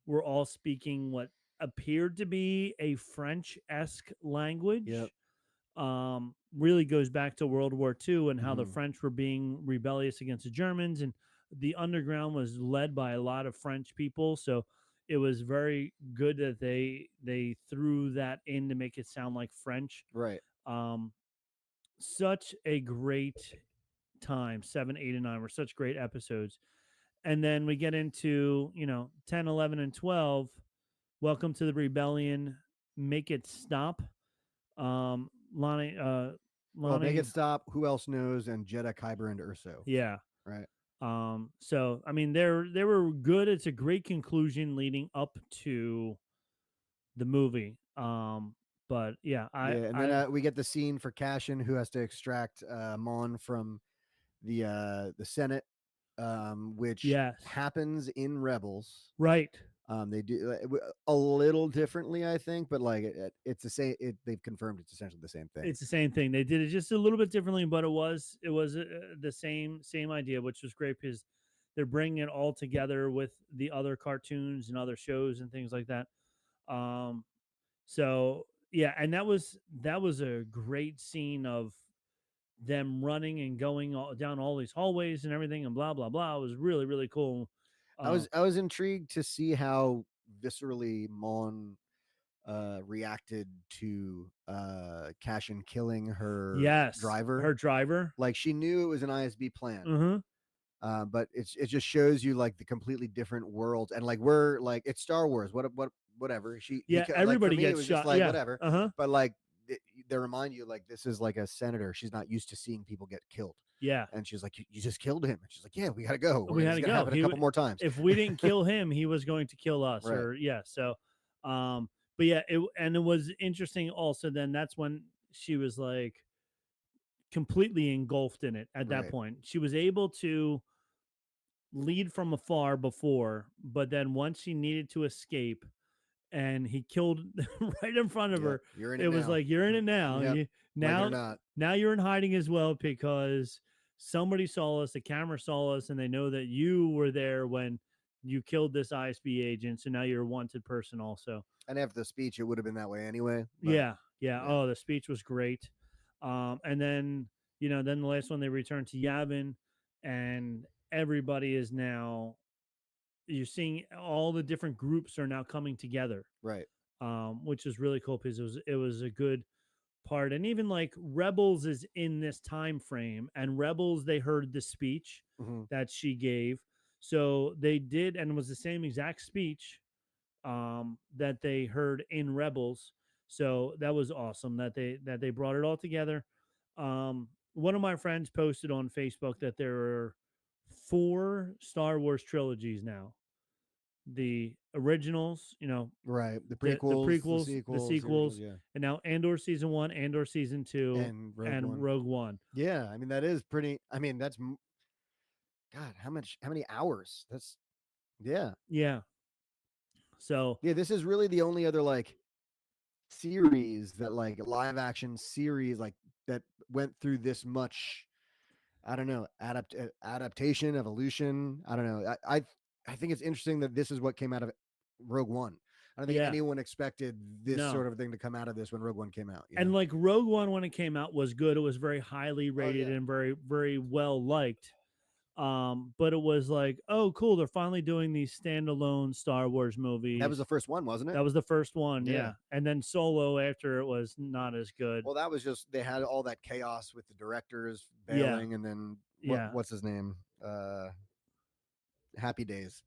were all speaking what appeared to be a French esque Yep. language, really goes back to World War II and how the Hmm. French were being rebellious against the Germans, and the underground was led by a lot of French people. So it was very good that they threw that in to make it sound like French. Right. Um, Such a great time. 7, 8, and 9 were such great episodes. And then we get into, 10, 11, and 12. Welcome to the Rebellion. Make it stop. Lonnie, Well, make Lonnie, it stop. Who else knows? And Jeddah, Kyber, and Urso. yeah. Right. So I mean, they were good. It's a great conclusion leading up to the movie. But yeah, Yeah. And then I we get the scene for Cashin, who has to extract Mon from the Senate, which yes, happens in Rebels. right. They do a little differently, I think, but like it's the same. They've confirmed it's essentially the same thing. It's the same thing. They did it just a little bit differently, but it was the same idea, which was great because they're bringing it all together with the other cartoons and other shows and things like that. Um, so yeah, and that was a great scene of them running and going down all these hallways and everything and blah blah blah. It was really really cool. I was intrigued to see how viscerally Mon reacted to Cashin killing her Yes, driver. her driver. Like, she knew it was an ISB plan, Mm-hmm. but it just shows you like the completely different worlds, and like we're like, it's Star Wars. Whatever. Yeah, Like, for everybody me it gets was just shot. like Yeah. whatever. Uh huh. But like they remind you, like, this is like a senator. She's not used to seeing people get killed. Yeah. And she's like, you just killed him. And she's like, yeah, we gotta go. We had It's to gonna go. happen a couple more times. If we didn't kill him, he was going to kill us. Right. Or yeah. So, but yeah, it was interesting. Also, then that's when she was like completely engulfed in it. At that Right. point, she was able to lead from afar before, but then once she needed to escape, and he killed right in front of Yep. her. You're in It it was now. like you're in it now. Yep. You, Like it or now not. now you're in hiding as well because somebody saw us, the camera saw us, and they know that you were there when you killed this ISB agent. So now you're a wanted person also. And after the speech, it would have been that way anyway. But Yeah, yeah. yeah. Oh, the speech was great. And then then the last one they returned to Yavin, and everybody is now. You're seeing all the different groups are now coming together, Right. which is really cool because it was a good part. And even like Rebels is in this time frame, and Rebels they heard the speech Hmm. that she gave, so they did, and it was the same exact speech that they heard in Rebels. So that was awesome that they brought it all together. One of my friends posted on Facebook that there are 4 Star Wars trilogies now. The originals, Right. The the prequels, the prequels, the sequels, the originals, sequels, yeah. and now Andor season 1, Andor season 2, And Rogue and One. Rogue One. Yeah, I mean that is pretty. I mean that's God. How many hours? That's yeah, Yeah. So yeah. This is really the only other like series that like live action series like that went through this much. I don't know adaptation, evolution. I don't know. I think it's interesting that this is what came out of Rogue One. I don't think yeah, anyone expected this no. sort of thing to come out of this when Rogue One came out. You And know? like Rogue One when it came out was good. It was very highly Oh rated yeah. and very very well liked. But it was like, oh cool, they're finally doing these standalone Star Wars That was movies. the first one, wasn't it? That was the first one, Yeah. yeah. And then Solo after it was not as good. Well, that was just they had all that chaos with the directors Yeah, bailing, and then yeah. what's his name? Happy Days.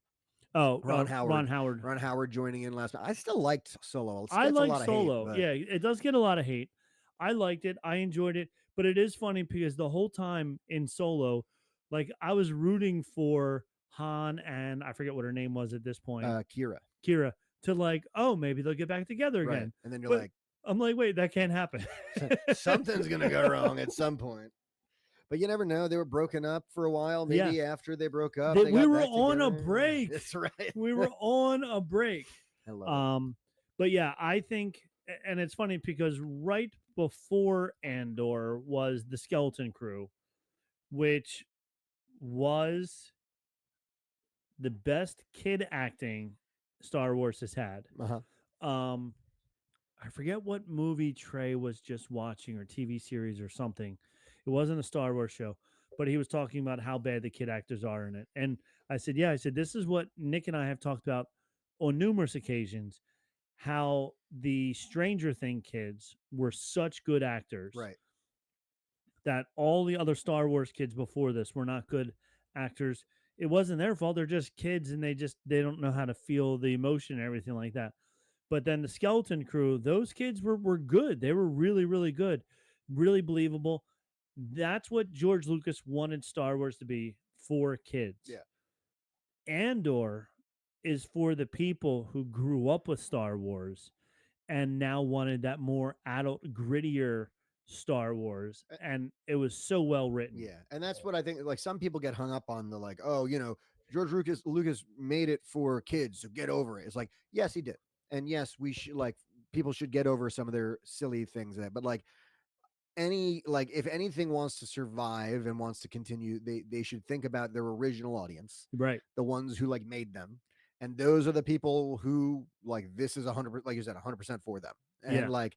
Oh, Ron Howard. Ron Howard. Ron Howard joining in last night. I still liked Solo. It I gets a like lot of hate, Solo. but Yeah, it does get a lot of hate. I liked it. I enjoyed it. But it is funny because the whole time in Solo, like I was rooting for Han and I forget what her name was at this point, Kira. Kira, to like, oh, maybe they'll get back together Right. again. And then you're But like, I'm like, wait, that can't happen. something's gonna go wrong at some point. But you never know. They were broken up for a while. Yeah. Maybe after they broke up, they we got were back on a together. break. That's right. We were on a break. I love it. But yeah, I think, and it's funny because right before Andor was the Skeleton Crew, which was the best kid acting Star Wars has had. Uh-huh. I forget what movie Trey was just watching or TV series or something. It wasn't a Star Wars show, but he was talking about how bad the kid actors are in it. And I said, yeah, I said, this is what Nick and I have talked about on numerous occasions, how the Stranger Thing kids were such good actors Right. that all the other Star Wars kids before this were not good actors. It wasn't their fault. They're just kids and they don't know how to feel the emotion and everything like that. But then the Skeleton Crew, those kids were good. They were really, really good, really believable. That's what George Lucas wanted Star Wars to be, for kids. Yeah. Andor is for the people who grew up with Star Wars and now wanted that more adult, grittier Star Wars. And it was so well written. Yeah. And that's what I think. Like some people get hung up on the like, oh, George Lucas made it for kids, so get over it. It's like, yes, he did. And yes, we should like people should get over some of their silly things that, but like if anything wants to survive and wants to continue, they should think about their original audience, Right. the ones who like made them, and those are the people who like this is 100%, like you said, 100% for them, and Yeah. like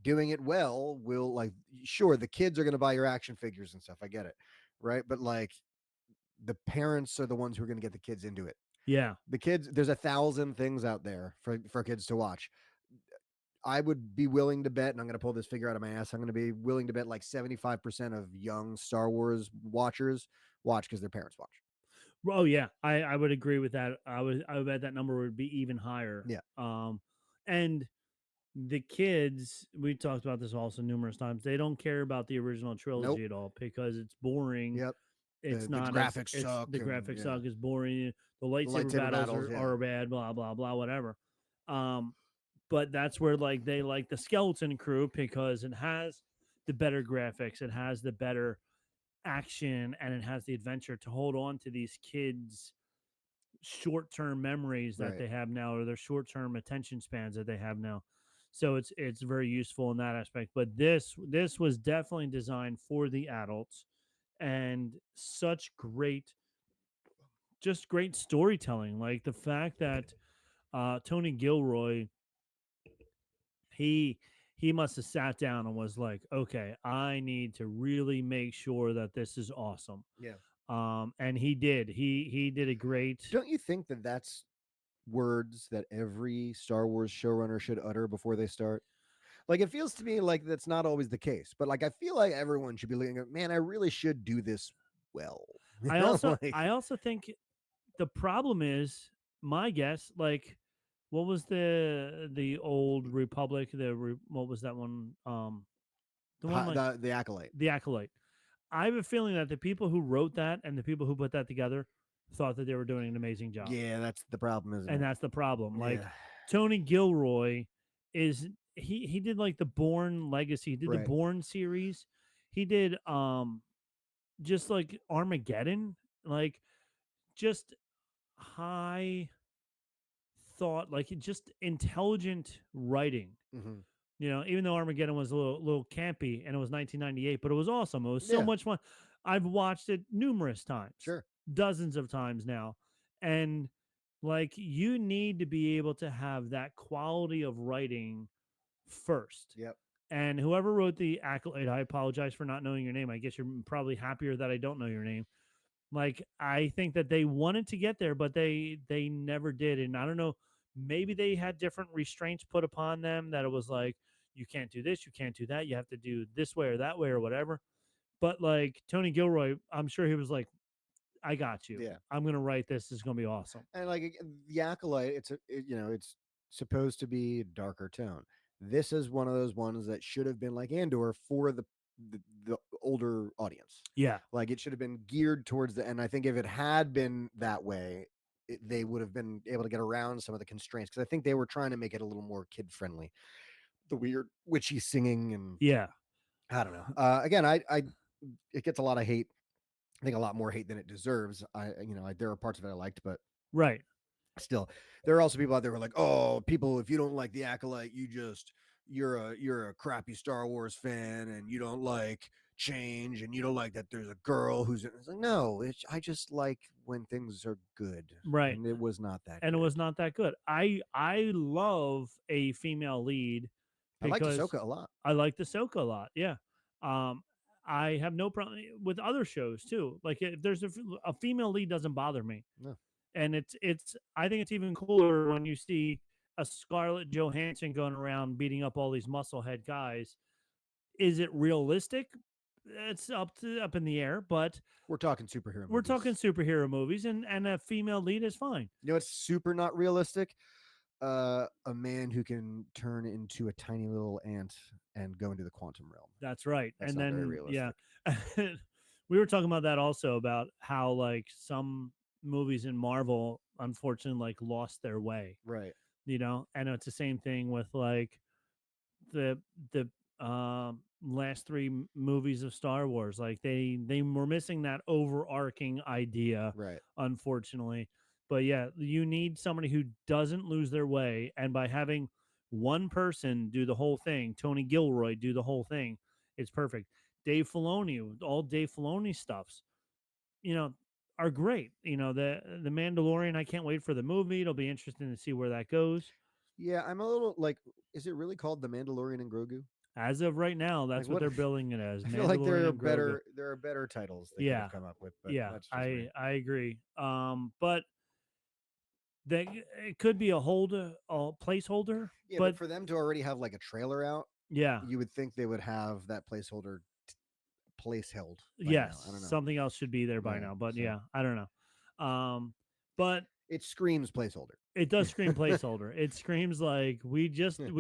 doing it well will like sure the kids are going to buy your action figures and stuff. I get it, right? But like the parents are the ones who are going to get the kids into it. Yeah. The kids, there's 1,000 things out there for kids to watch. I would be willing to bet, and I'm going to pull this figure out of my ass. I'm going to be willing to bet like 75% of young Star Wars watchers watch because their parents watch. Oh yeah, I would agree with that. I would bet that number would be even higher. Yeah. And the kids, we talked about this also numerous times. They don't care about the original trilogy at all because it's boring. Yep. It's The not graphics suck. The graphics suck. Is boring. The lightsaber, lightsaber battles, battles, are bad. Blah blah blah. Whatever. But that's where like they like the Skeleton Crew because it has the better graphics. It has the better action and it has the adventure to hold on to these kids short-term memories that Right. they have now or their short-term attention spans that they have now. So it's very useful in that aspect. But this was definitely designed for the adults and such great storytelling. Like the fact that Tony Gilroy, he must have sat down and was like, okay, I need to really make sure that this is awesome. Yeah. And he did. He did a great. Don't you think that that's words that every Star Wars showrunner should utter before they start? Like it feels to me like that's not always the case, but like I feel like everyone should be looking at, man, I really should do this well. I also think the problem is, my guess, like what was the old Republic? What was that one? The one like The Acolyte. the Acolyte. I have a feeling that the people who wrote that and the people who put that together thought that they were doing an amazing job. Yeah, that's the problem, isn't And it? that's the problem. Like Yeah. Tony Gilroy is he did like the Bourne Legacy, he did the Right. Bourne series. He did just like Armageddon, like just high thought, like just intelligent writing. Hmm. You know, even though Armageddon was a little campy and it was 1998, but it was awesome. It was so Yeah. much fun. I've watched it numerous times, Sure. dozens of times now. And like you need to be able to have that quality of writing first. Yep. And whoever wrote the Accolade, I apologize for not knowing your name. I guess you're probably happier that I don't know your name. Like I think that they wanted to get there, but they never did. And I don't know, maybe they had different restraints put upon them that it was like, you can't do this, you can't do that, you have to do this way or that way or whatever. But like Tony Gilroy, I'm sure he was like, I got you. Yeah. I'm gonna write this. It's gonna be awesome. And like the Acolyte, it's supposed to be a darker tone. This is one of those ones that should have been like Andor for the older audience. Yeah. Like it should have been geared towards the. And I think if it had been that way, they would have been able to get around some of the constraints because I think they were trying to make it a little more kid friendly. The weird witchy singing and Yeah. I don't know. Again, it gets a lot of hate. I think a lot more hate than it deserves. There are parts of it I liked, but Right. still, there are also people out there who are like, "Oh, people, if you don't like the Acolyte, you're a crappy Star Wars fan, and you don't like change, and you don't like that there's a girl who's." It's like, no, I just like when things are good, Right. and it was not that. And good. it was not that good. I love a female lead I like because Ahsoka a lot. I like the Ahsoka a lot. Yeah. Um, I have no problem with other shows too. Like if there's a female lead doesn't bother me. No. And it's I think it's even cooler when you see a Scarlett Johansson going around beating up all these musclehead guys. Is it realistic? It's up in the air, but We're talking superhero. we're movies. talking superhero movies, and a female lead is fine. You know, it's super not realistic. A man who can turn into a tiny little ant and go into the quantum realm. That's right. That's And not very then realistic. yeah, we were talking about that also about how like some movies in Marvel unfortunately like lost their way, Right. you know, and it's the same thing with like the last three movies of Star Wars. Like they were missing that overarching idea, Right. unfortunately. But yeah, you need somebody who doesn't lose their way, and by having one person do the whole thing, Tony Gilroy do the whole thing, it's perfect. Dave Filoni, all Dave Filoni stuffs, you know, are great. You know, the Mandalorian, I can't wait for the movie. It'll be interesting to see where that goes. Yeah, I'm a little like, is it really called The Mandalorian and Grogu? As of right now, that's Like, what what- they're billing it as. I feel like there are and Grogu. better titles they could Yeah. have come up with, but Yeah, that's just me. I agree. But it could be a placeholder. Yeah, but for them to already have like a trailer out, yeah, you would think they would have that placeholder place held. By yes, now. I don't know. something else should be there by Yeah, now. But so- yeah, I don't know. But It screams placeholder. it does scream placeholder. It screams like we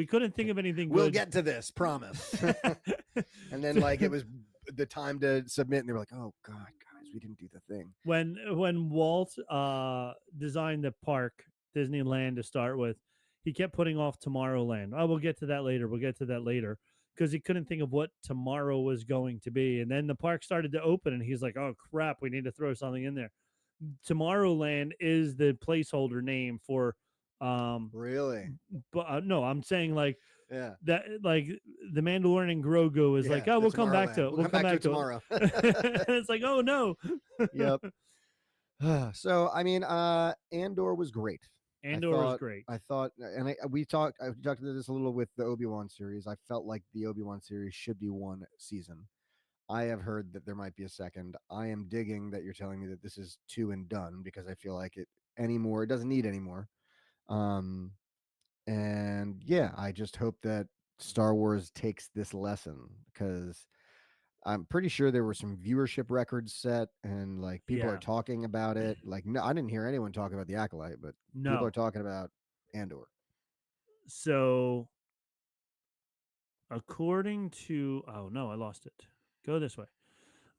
couldn't think of anything We'll good. get to this, promise. And then like it was the time to submit, and they were like, "Oh God, guys, we didn't do the thing." When Walt designed the park Disneyland to start with, he kept putting off Tomorrowland. Oh, we'll get to that later. We'll get to that later, because he couldn't think of what tomorrow was going to be. And then the park started to open, and he's like, "Oh crap, we need to throw something in there." Tomorrowland is the placeholder name for Really? but no, I'm saying like Yeah. that, like the Mandalorian and Grogu is like, oh, we'll come back to it. We'll come back to it tomorrow. It's like, oh no. Yep. So I mean, Andor was great. Andor is great. I thought, and we talked about this a little with the Obi-Wan series. I felt like the Obi-Wan series should be one season. I have heard that there might be a second. I am digging that you're telling me that this is two and done, because I feel like it doesn't need any more. And yeah, I just hope that Star Wars takes this lesson, because I'm pretty sure there were some viewership records set, and like people Yeah. are talking about it. Like, no, I didn't hear anyone talk about the Acolyte, but people No, are talking about Andor. So according to, oh no, I lost it. Go this way.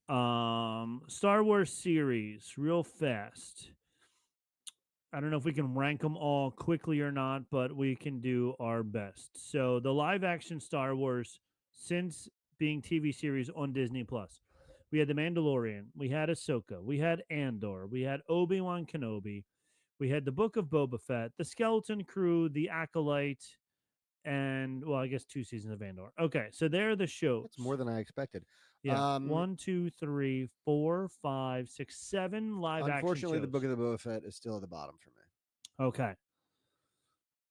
Star Wars series, real fast. I don't know if we can rank them all quickly or not, but we can do our best. So the live action Star Wars since being TV series on Disney Plus. We had The Mandalorian, we had Ahsoka, we had Andor, we had Obi-Wan Kenobi, we had The Book of Boba Fett, The Skeleton Crew, The Acolyte, and well, I guess 2 seasons of Andor. Okay, so there are the shows. That's more than I expected. Yeah, 1, 2, 3, 4, 5, 6, 7 live action Unfortunately, shows. the Book of the Boba Fett is still at the bottom for me. Okay.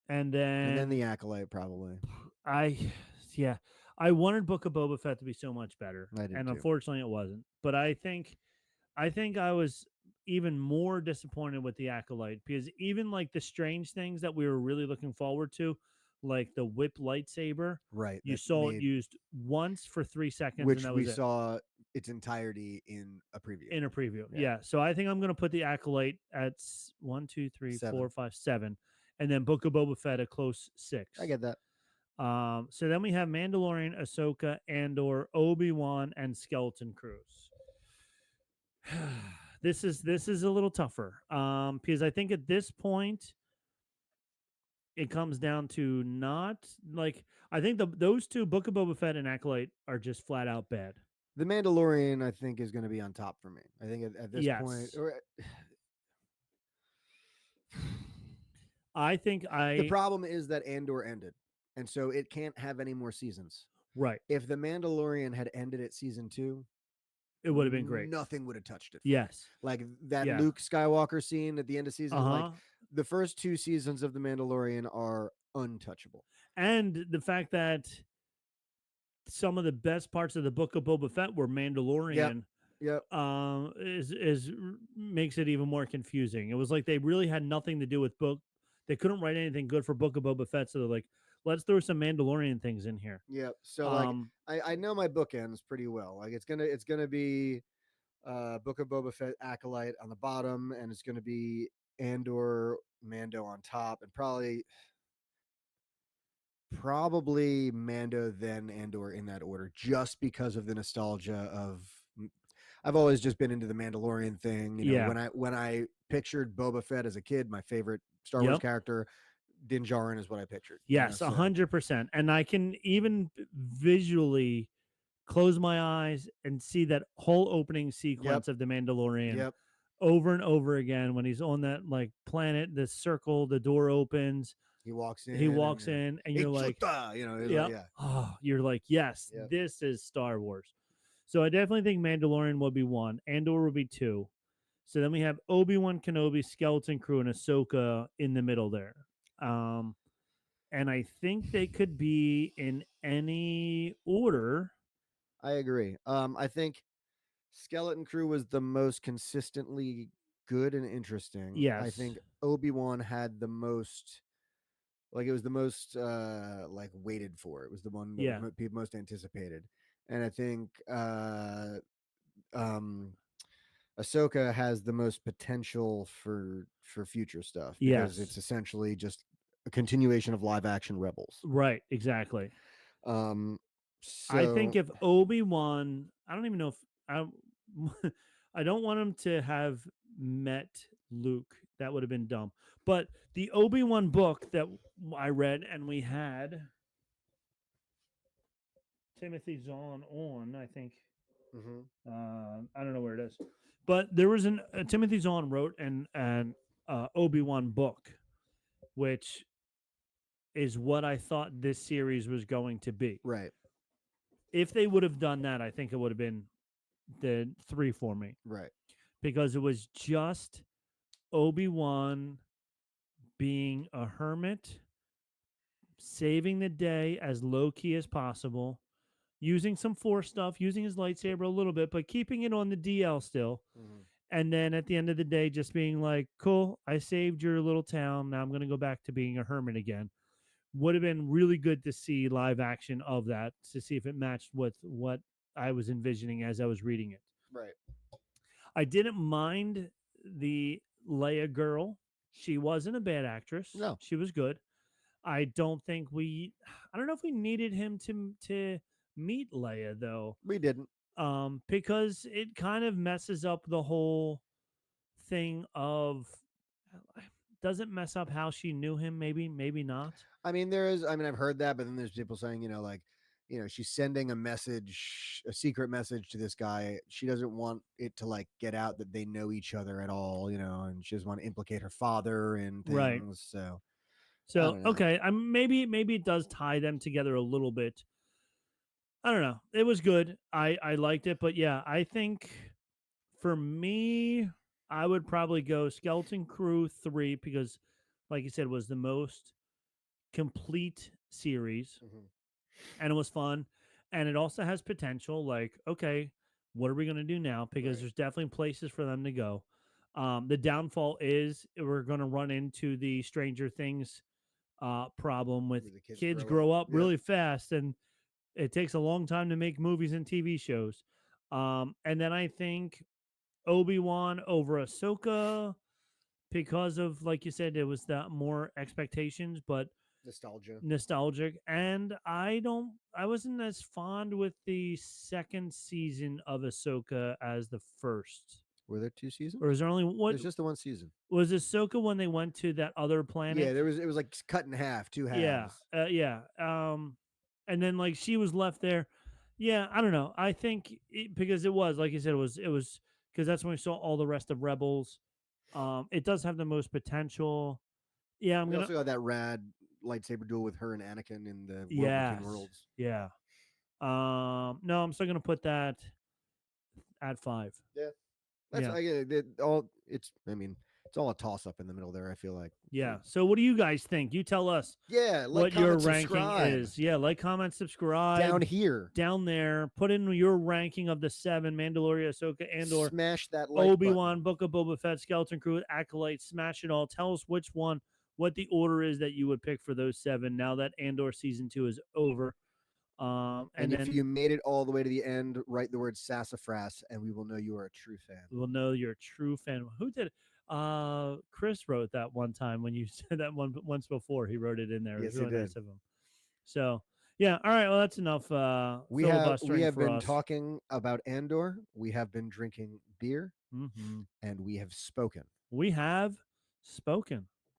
And then the Acolyte, probably. yeah, I wanted Book of Boba Fett to be so much better, I did and too. unfortunately, it wasn't. But I think I was even more disappointed with the Acolyte because even like the strange things that we were really looking forward to, like the whip lightsaber, Right. you saw it used once for 3 seconds, which and that we was it. saw its entirety in a preview. In a preview, Yeah. yeah. So I think I'm going to put the Acolyte at 1, 2, 3, 4, 5, 7, and then Book of Boba Fett a close 6. I get that. So then we have Mandalorian, Ahsoka, Andor, Obi-Wan, and Skeleton Crews. This is a little tougher because I think at this point it comes down to not like I think those two, Book of Boba Fett and Acolyte, are just flat out bad. The Mandalorian, I think, is going to be on top for me. I think at this point, I think the problem is that Andor ended, and so it can't have any more seasons. Right. If the Mandalorian had ended at season 2, it would have been great. Nothing would have touched it. Yes. Like that Luke Skywalker scene at the end of season. Like the first 2 seasons of The Mandalorian are untouchable. And the fact that some of the best parts of the Book of Boba Fett were Mandalorian. Yep. Is makes it even more confusing. It was like they really had nothing to do with book. They couldn't write anything good for Book of Boba Fett, so they're like, let's throw some Mandalorian things in here. Yep. So I know my bookends pretty well. Like it's gonna be Book of Boba Fett Acolyte on the bottom, and it's gonna be Andor Mando on top, and probably Mando, then Andor in that order, just because of the nostalgia of. I've always just been into the Mandalorian thing. You know, when I pictured Boba Fett as a kid, my favorite Star Wars character, Din Djarin, is what I pictured. Yes, 100%. And I can even visually close my eyes and see that whole opening sequence of the Mandalorian over and over again when he's on that like planet, the circle, the door opens. He walks in. And you're like, you're like, yes, this is Star Wars. So I definitely think Mandalorian will be 1. Andor will be 2. So then we have Obi-Wan Kenobi, Skeleton Crew, and Ahsoka in the middle there. And I think they could be in any order. I agree. I think Skeleton Crew was the most consistently good and interesting. Yes. I think Obi-Wan had the most, like it was the most like waited for. It was the one that people most anticipated. And I think Ahsoka has the most potential for future stuff because it's essentially just a continuation of live action Rebels. Right, exactly. So I think if Obi-Wan, I don't even know if I don't want him to have met Luke. That would have been dumb. But the Obi-Wan book that I read, and we had Timothy Zahn on, I think. I don't know where it is, but there was Timothy Zahn wrote an Obi-Wan book, which is what I thought this series was going to be. Right. If they would have done that, I think it would have been the 3 for me. Right. Because it was just Obi-Wan being a hermit, saving the day as low-key as possible, using some Force stuff, using his lightsaber a little bit, but keeping it on the DL still. And then at the end of the day, just being like, cool, I saved your little town. Now I'm going to go back to being a hermit again. Would have been really good to see live action of that, to see if it matched with what I was envisioning as I was reading it. Right. I didn't mind the Leia girl. She wasn't a bad actress. No. She was good. I don't think we. I don't know if we needed him to meet Leia though, We didn't. because it kind of messes up the whole thing of. Does it mess up how she knew him? Maybe, maybe not. I mean, there is. I mean, I've heard that, but then there's people saying, like, she's sending a message, a secret message to this guy. She doesn't want it to like get out that they know each other at all, and she doesn't want to implicate her father and Right. things. So I So don't know. okay, maybe it does tie them together a little bit. I don't know. It was good. I liked it, but yeah, I think for me, I would probably go Skeleton Crew 3 because, like you said, was the most complete series Mhm. and it was fun, and it also has potential. Like, okay, what are we gonna do now? Because Right. there's definitely places for them to go. The downfall is we're gonna run into the Stranger Things problem with Where the kids kids grow grow up. up Yep. really fast and it takes a long time to make movies and TV shows. And then I think Obi-Wan over Ahsoka because of, like you said, it was that more expectations, but Nostalgia. nostalgic. And I wasn't as fond with the second season of Ahsoka as the first. Were there 2 seasons? Or is there only what There's just the one season. was Ahsoka when they went to that other planet? Yeah, there was. It was like cut in half, two Yeah, halves. yeah. And then like she was left there. Yeah, I don't know. I think because it was like you said, it was because that's when we saw all the rest of Rebels. It does have the most potential. Yeah, I'm We gonna. also got that rad lightsaber duel with her and Anakin in the World Between Yes, Worlds. yeah. No, I'm still gonna put that at 5. Yeah, that's Yeah, all. It's. I mean, it's all a toss up in the middle there. I feel like. yeah. So what do you guys think? You tell us Yeah, like, what your comment, ranking subscribe is. Yeah, like, comment, subscribe down here. down there. Put in your ranking of the 7: Mandalorian, Ahsoka, Andor, Smash that like Obi-Wan, button. Book of Boba Fett, Skeleton Crew, Acolyte. Smash it all. Tell us which one, what the order is that you would pick for those 7. Now that Andor season 2 is over, and And if then you made it all the way to the end, write the word sassafras, and we will know you are a true fan. we'll know you're a true fan. Who did? Chris wrote that one time when you said that one once before. He wrote it in there. It Yes, was he really did. nice of him. So yeah, all right. Well, that's enough We filibustering have for been us. talking about Andor. We have been drinking beer, Mm-hmm. and we have spoken. We have spoken.